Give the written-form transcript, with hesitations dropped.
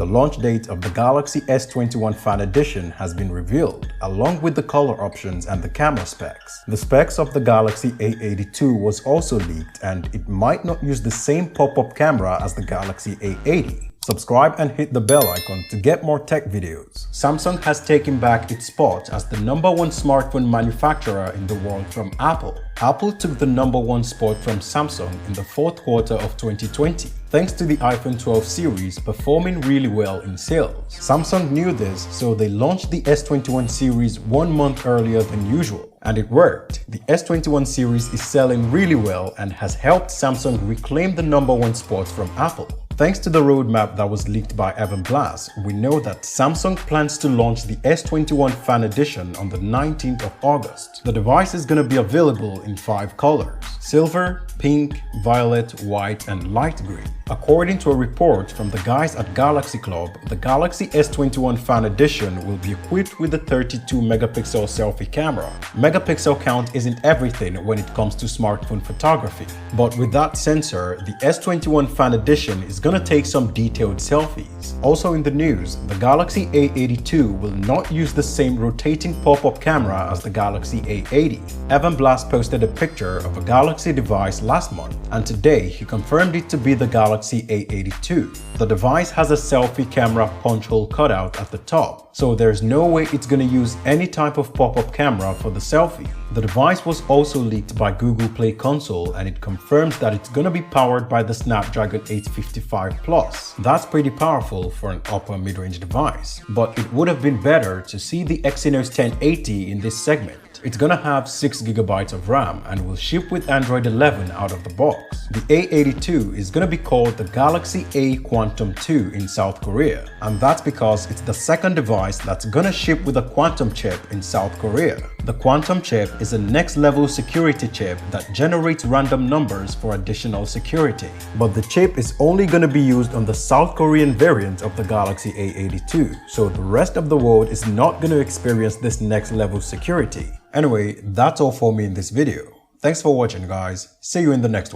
the launch date of the Galaxy S21 Fan Edition has been revealed, along with the color options and the camera specs. The specs of the Galaxy A82 was also leaked, and it might not use the same pop-up camera as the Galaxy A80. Subscribe and hit the bell icon to get more tech videos. Samsung has taken back its spot as the #1 smartphone manufacturer in the world from Apple. Apple took the #1 spot from Samsung in the fourth quarter of 2020, thanks to the iPhone 12 series performing really well in sales. Samsung knew this, so they launched the S21 series 1 month earlier than usual. And it worked. The S21 series is selling really well and has helped Samsung reclaim the #1 spot from Apple. Thanks to the roadmap that was leaked by Evan Blass, we know that Samsung plans to launch the S21 Fan Edition on the 19th of August. The device is going to be available in 5 colors: silver, pink, violet, white, and light green. According to a report from the guys at Galaxy Club, the Galaxy S21 Fan Edition will be equipped with a 32-megapixel selfie camera. Megapixel count isn't everything when it comes to smartphone photography, but with that sensor, the S21 Fan Edition is gonna take some detailed selfies. Also in the news, the Galaxy A82 will not use the same rotating pop-up camera as the Galaxy A80. Evan Blass posted a picture of a Galaxy device last month, and today he confirmed it to be the Galaxy A82. The device has a selfie camera punch hole cutout at the top, so there's no way it's gonna use any type of pop-up camera for the selfie. The device was also leaked by Google Play Console, and it confirms that it's gonna be powered by the Snapdragon 855 Plus. That's pretty powerful for an upper mid-range device, but it would have been better to see the Exynos 1080 in this segment. It's gonna have 6GB of RAM and will ship with Android 11 out of the box. The A82 is gonna be called the Galaxy A Quantum 2 in South Korea, and that's because it's the second device that's gonna ship with a Quantum chip in South Korea. The Quantum chip is a next-level security chip that generates random numbers for additional security. But the chip is only gonna be used on the South Korean variant of the Galaxy A82, so the rest of the world is not gonna experience this next-level security. Anyway, that's all for me in this video. Thanks for watching, guys. See you in the next one.